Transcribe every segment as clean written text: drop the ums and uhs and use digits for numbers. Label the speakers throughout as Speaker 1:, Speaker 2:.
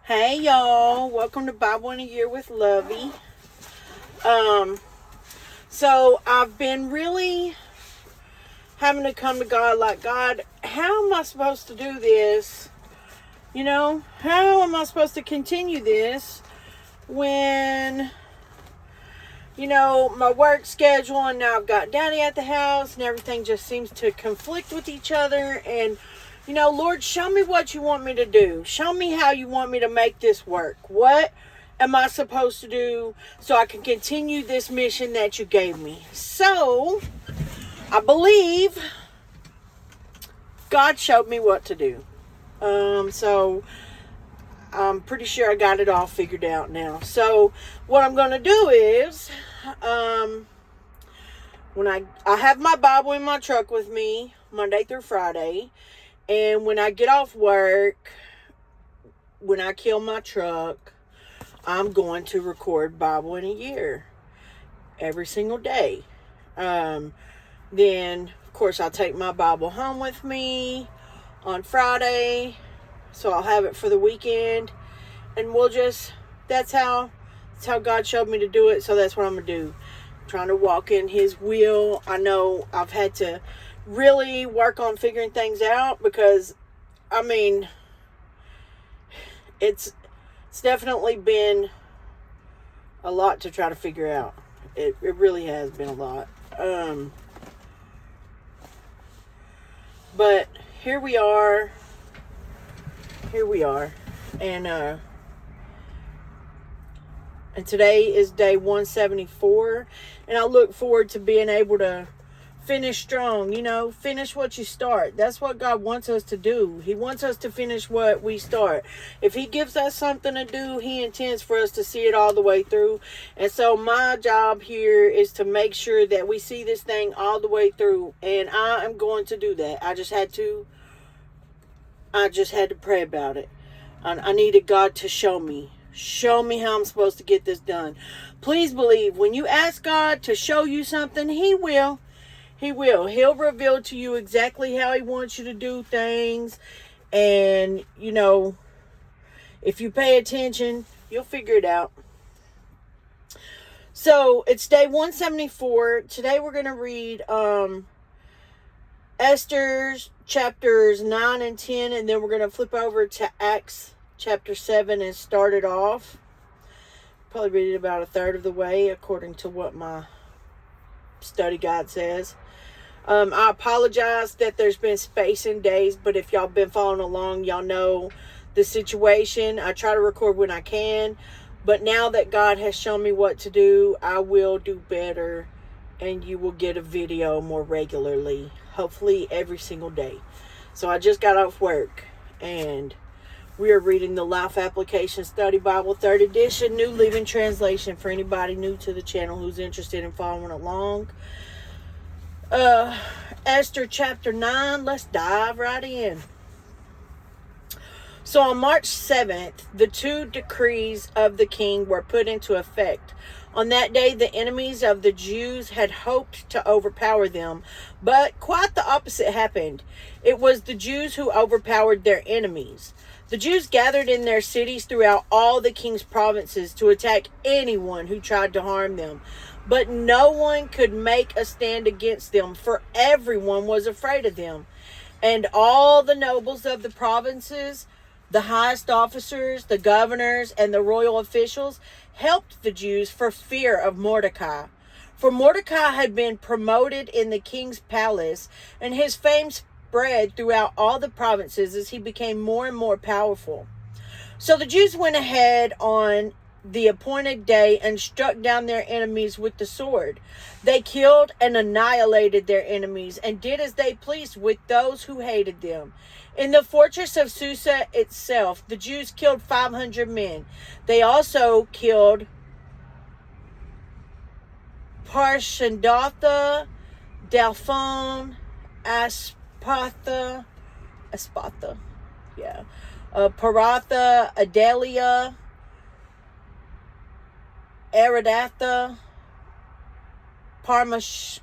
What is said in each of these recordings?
Speaker 1: Hey y'all, welcome to Bible in a Year with Lovie. So I've been really having to come to God like, God, how am I supposed to do this? How am I supposed to continue this when, my work schedule and now I've got Daddy at the house and everything just seems to conflict with each other. And Lord, show me what you want me to do. Show me how you want me to make this work. What am I supposed to do so I can continue this mission that you gave me? So, I believe God showed me what to do. So, I'm pretty sure I got it all figured out now. So, what I'm going to do is, when I have my Bible in my truck with me Monday through Friday. And when I get off work, when I kill my truck, I'm going to record Bible in a Year every single day. Then, of course, I'll take my Bible home with me on Friday. So I'll have it for the weekend. And that's how God showed me to do it. So that's what I'm going to do. I'm trying to walk in His will. I know I've had to really work on figuring things out because it's definitely been a lot to try to figure out. It really has been a lot. But here we are. And today is day 174, and I look forward to being able to finish strong, finish what you start. That's what God wants us to do. He wants us to finish what we start. If He gives us something to do, He intends for us to see it all the way through. And so my job here is to make sure that we see this thing all the way through. And I am going to do that. I just had to pray about it. I needed God to show me how I'm supposed to get this done. Please believe when you ask God to show you something, He will. He will. He'll reveal to you exactly how He wants you to do things. And, if you pay attention, you'll figure it out. So, it's day 174. Today we're going to read Esther's chapters 9 and 10. And then we're going to flip over to Acts chapter 7 and start it off. Probably read it about a third of the way according to what my study guide says. I apologize that there's been space in days, but if y'all been following along, y'all know the situation. I try to record when I can, but now that God has shown me what to do, I will do better, and you will get a video more regularly, hopefully every single day. So I just got off work, and we are reading the Life Application Study Bible, 3rd edition, New Living Translation, for anybody new to the channel who's interested in following along. Esther chapter 9, let's dive right in. So on March 7th, the 2 decrees of the king were put into effect. On that day, the enemies of the Jews had hoped to overpower them, but quite the opposite happened. It was the Jews who overpowered their enemies. The Jews gathered in their cities throughout all the king's provinces to attack anyone who tried to harm them. But no one could make a stand against them, for everyone was afraid of them. And all the nobles of the provinces, the highest officers, the governors, and the royal officials helped the Jews for fear of Mordecai. For Mordecai had been promoted in the king's palace, and his fame spread throughout all the provinces as he became more and more powerful. So the Jews went ahead on the appointed day and struck down their enemies with the sword. They killed and annihilated their enemies and did as they pleased with those who hated them. In the fortress of Susa itself, the Jews killed 500 men. They also killed Parshandatha, Dalphon, Aspatha, Paratha, Adelia, Aridatha, Parmashta,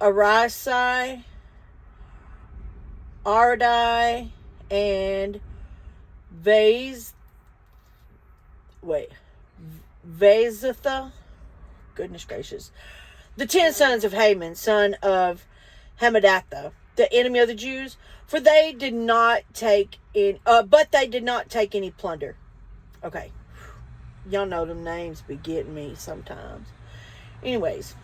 Speaker 1: Arisai, Ardai, and Vaz. Wait. Vazatha. Goodness gracious. The 10 sons of Haman, son of Hammedatha, the enemy of the Jews, for they did not take in, but they did not take any plunder. Okay. Y'all know them names be getting me sometimes. Anyways.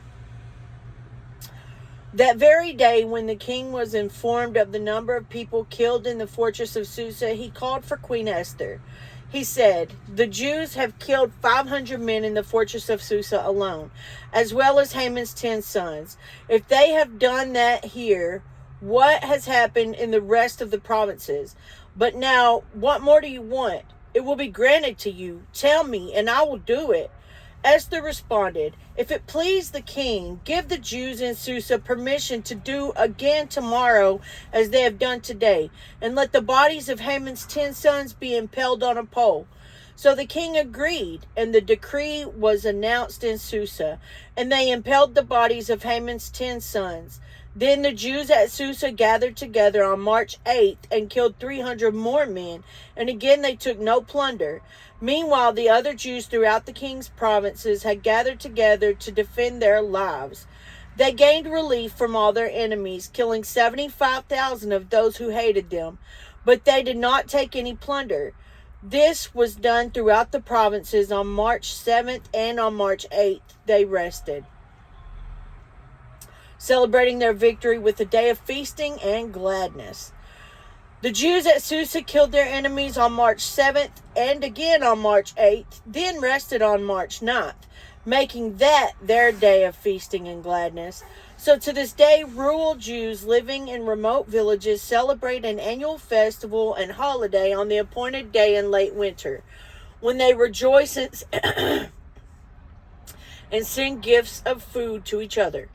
Speaker 1: That very day, when the king was informed of the number of people killed in the fortress of Susa, he called for Queen Esther. He said, "The Jews have killed 500 men in the fortress of Susa alone, as well as Haman's 10 sons. If they have done that here, what has happened in the rest of the provinces? But now, what more do you want? It will be granted to you. Tell me, and I will do it." Esther responded, "If it please the king, give the Jews in Susa permission to do again tomorrow as they have done today, and let the bodies of Haman's 10 sons be impaled on a pole." So the king agreed, and the decree was announced in Susa, and they impaled the bodies of Haman's 10 sons. Then the Jews at Susa gathered together on March 8th and killed 300 more men, and again they took no plunder. Meanwhile, the other Jews throughout the king's provinces had gathered together to defend their lives. They gained relief from all their enemies, killing 75,000 of those who hated them, but they did not take any plunder. This was done throughout the provinces. On March 7th and on March 8th, they rested, celebrating their victory with a day of feasting and gladness. The Jews at Susa killed their enemies on March 7th and again on March 8th, then rested on March 9th, making that their day of feasting and gladness. So to this day, rural Jews living in remote villages celebrate an annual festival and holiday on the appointed day in late winter, when they rejoice and send gifts of food to each other.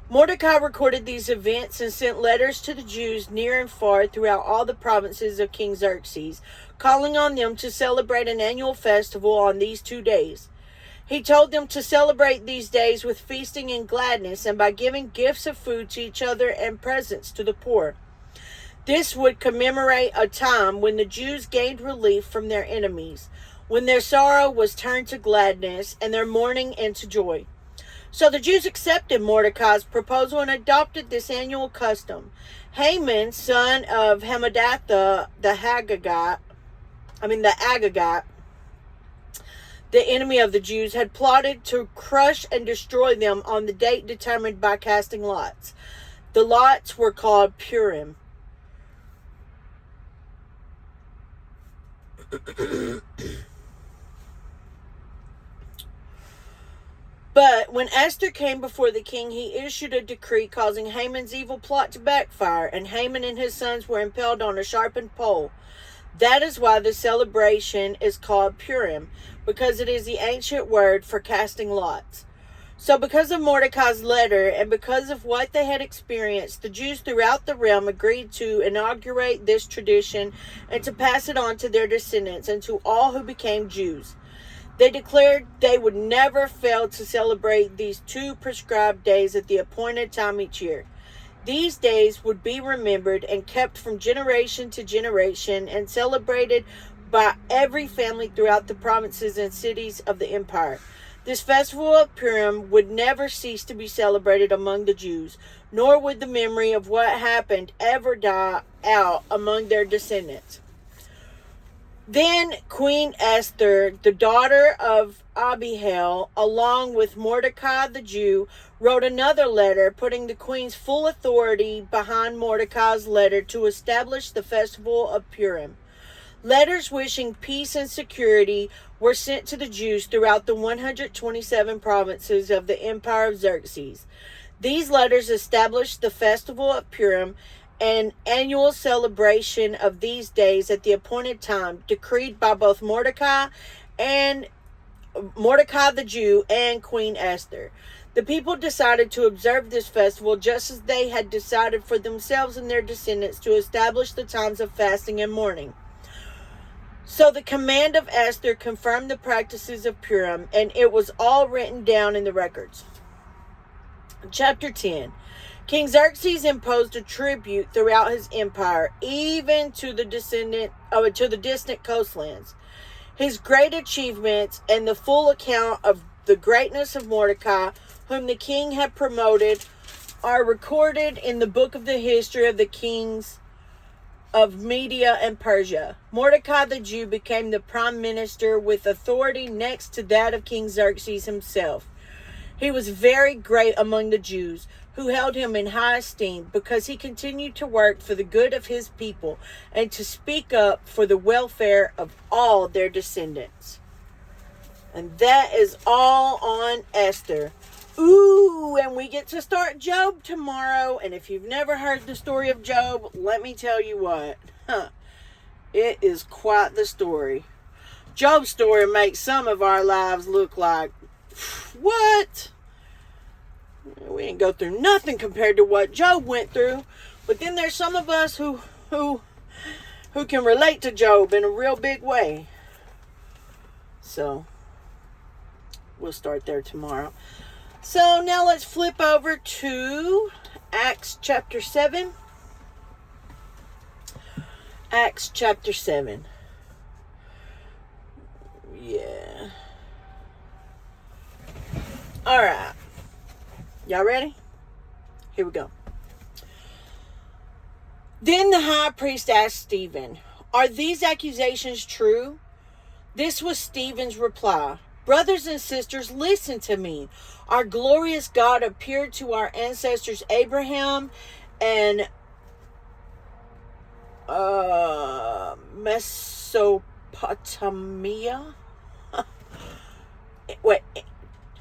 Speaker 1: Mordecai recorded these events and sent letters to the Jews near and far throughout all the provinces of King Xerxes, calling on them to celebrate an annual festival on these 2 days. He told them to celebrate these days with feasting and gladness, and by giving gifts of food to each other and presents to the poor. This would commemorate a time when the Jews gained relief from their enemies, when their sorrow was turned to gladness and their mourning into joy. So the Jews accepted Mordecai's proposal and adopted this annual custom. Haman, son of Hammedatha, the Agagite, the enemy of the Jews, had plotted to crush and destroy them on the date determined by casting lots. The lots were called Purim. But when Esther came before the king, he issued a decree causing Haman's evil plot to backfire, and Haman and his sons were impaled on a sharpened pole. That is why the celebration is called Purim, because it is the ancient word for casting lots. So because of Mordecai's letter and because of what they had experienced, the Jews throughout the realm agreed to inaugurate this tradition and to pass it on to their descendants and to all who became Jews. They declared they would never fail to celebrate these 2 prescribed days at the appointed time each year. These days would be remembered and kept from generation to generation and celebrated by every family throughout the provinces and cities of the empire. This festival of Purim would never cease to be celebrated among the Jews, nor would the memory of what happened ever die out among their descendants. Then Queen Esther, the daughter of Abihail, along with Mordecai the Jew, wrote another letter putting the queen's full authority behind Mordecai's letter to establish the festival of Purim. Letters wishing peace and security were sent to the Jews throughout the 127 provinces of the Empire of Xerxes. These letters established the festival of Purim, an annual celebration of these days at the appointed time, decreed by both Mordecai the Jew and Queen Esther. The people decided to observe this festival just as they had decided for themselves and their descendants to establish the times of fasting and mourning. So the command of Esther confirmed the practices of Purim, and it was all written down in the records. Chapter 10. King Xerxes imposed a tribute throughout his empire, even to the distant coastlands. His great achievements and the full account of the greatness of Mordecai, whom the king had promoted, are recorded in the book of the history of the kings of Media and Persia. Mordecai the Jew became the prime minister with authority next to that of King Xerxes himself. He was very great among the Jews, who held him in high esteem because he continued to work for the good of his people and to speak up for the welfare of all their descendants. And that is all on Esther. Ooh, and we get to start Job tomorrow. And if you've never heard the story of Job, let me tell you what. It is quite the story. Job's story makes some of our lives look like, what? We didn't go through nothing compared to what Job went through. But then there's some of us who can relate to Job in a real big way. So, we'll start there tomorrow. So, now let's flip over to Acts chapter 7. Acts chapter 7. Yeah. Alright. Y'all ready? Here we go. Then the high priest asked Stephen, "Are these accusations true?" This was Stephen's reply. "Brothers and sisters, listen to me. Our glorious God appeared to our ancestors Abraham and Mesopotamia.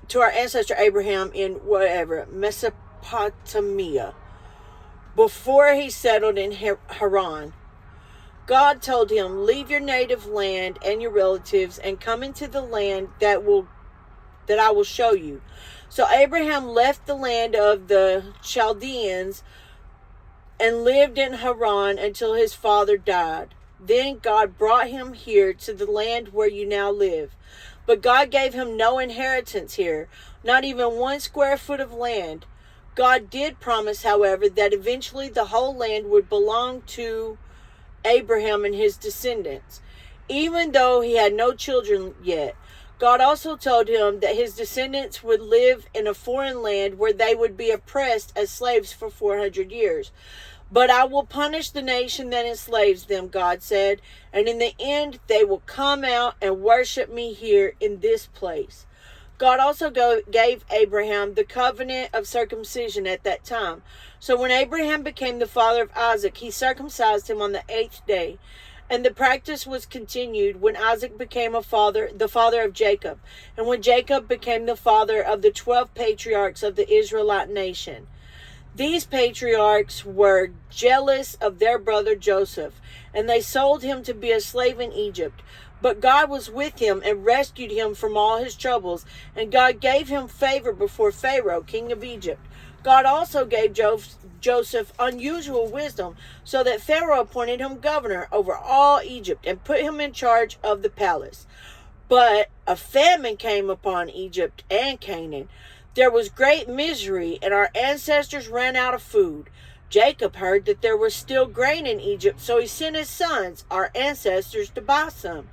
Speaker 1: To our ancestor Abraham in Mesopotamia, before he settled in Haran. God told him, 'Leave your native land and your relatives and come into the land that I will show you.' So Abraham left the land of the Chaldeans and lived in Haran until his father died. Then God brought him here to the land where you now live. But God gave him no inheritance here, not even 1 square foot of land. God did promise, however, that eventually the whole land would belong to Abraham and his descendants, even though he had no children yet. God also told him that his descendants would live in a foreign land where they would be oppressed as slaves for 400 years. But I will punish the nation that enslaves them, God said, and in the end they will come out and worship me here in this place. God also gave Abraham the covenant of circumcision at that time. So when Abraham became the father of Isaac, he circumcised him on the 8th day. And the practice was continued when Isaac became the father of Jacob, and when Jacob became the father of the 12 patriarchs of the Israelite nation. These patriarchs were jealous of their brother Joseph, and they sold him to be a slave in Egypt. But God was with him and rescued him from all his troubles, and God gave him favor before Pharaoh, king of Egypt. God also gave Joseph unusual wisdom, so that Pharaoh appointed him governor over all Egypt and put him in charge of the palace. But a famine came upon Egypt and Canaan. There was great misery, and our ancestors ran out of food. Jacob heard that there was still grain in Egypt, so he sent his sons, our ancestors, to buy some.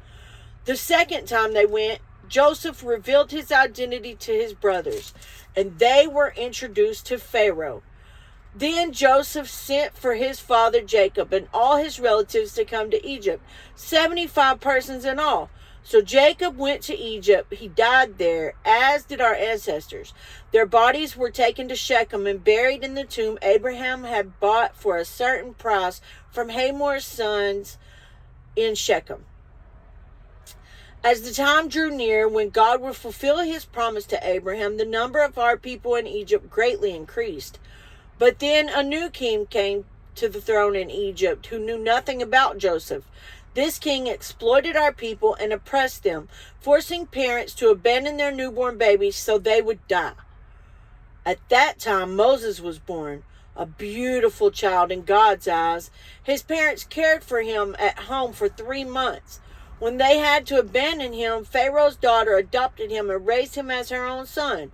Speaker 1: The second time they went, Joseph revealed his identity to his brothers, and they were introduced to Pharaoh. Then Joseph sent for his father Jacob and all his relatives to come to Egypt, 75 persons in all. So Jacob went to Egypt. He died there, as did our ancestors. Their bodies were taken to Shechem and buried in the tomb Abraham had bought for a certain price from Hamor's sons in Shechem. As the time drew near when God would fulfill his promise to Abraham, the number of our people in Egypt greatly increased. But then a new king came to the throne in Egypt who knew nothing about Joseph. This king exploited our people and oppressed them, forcing parents to abandon their newborn babies so they would die. At that time, Moses was born, a beautiful child in God's eyes. His parents cared for him at home for 3 months. When they had to abandon him, Pharaoh's daughter adopted him and raised him as her own son.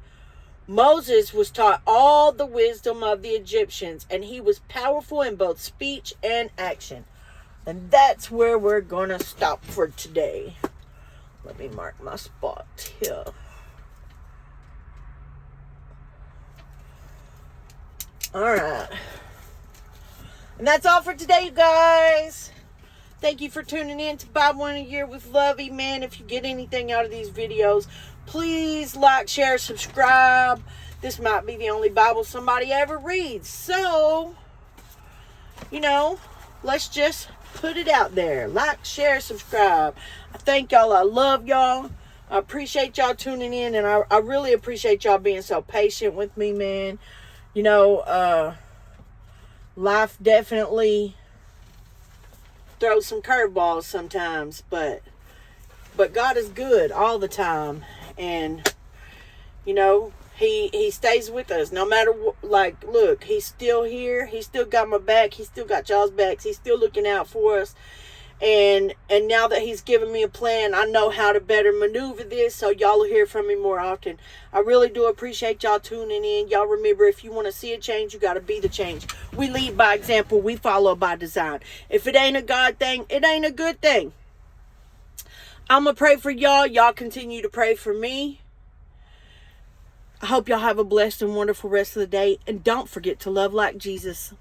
Speaker 1: Moses was taught all the wisdom of the Egyptians, and he was powerful in both speech and action. And that's where we're going to stop for today. Let me mark my spot here. All right. And that's all for today, you guys. Thank you for tuning in to Bible in a Year with Lovie. Man, if you get anything out of these videos, please like, share, subscribe. This might be the only Bible somebody ever reads. So, let's just put it out there. Like, share, subscribe. I thank y'all. I love y'all. I appreciate y'all tuning in. And I really appreciate y'all being so patient with me, man. Life definitely throws some curveballs sometimes. But God is good all the time. And, He stays with us no matter what. Like, look, he's still here. He still got my back. He still got y'all's backs. He's still looking out for us. And now that he's given me a plan, I know how to better maneuver this, so y'all will hear from me more often. I really do appreciate y'all tuning in. Y'all remember, if you want to see a change, you got to be the change. We lead by example. We follow by design. If it ain't a God thing, it ain't a good thing. I'm going to pray for y'all. Y'all continue to pray for me. I hope y'all have a blessed and wonderful rest of the day. And don't forget to love like Jesus.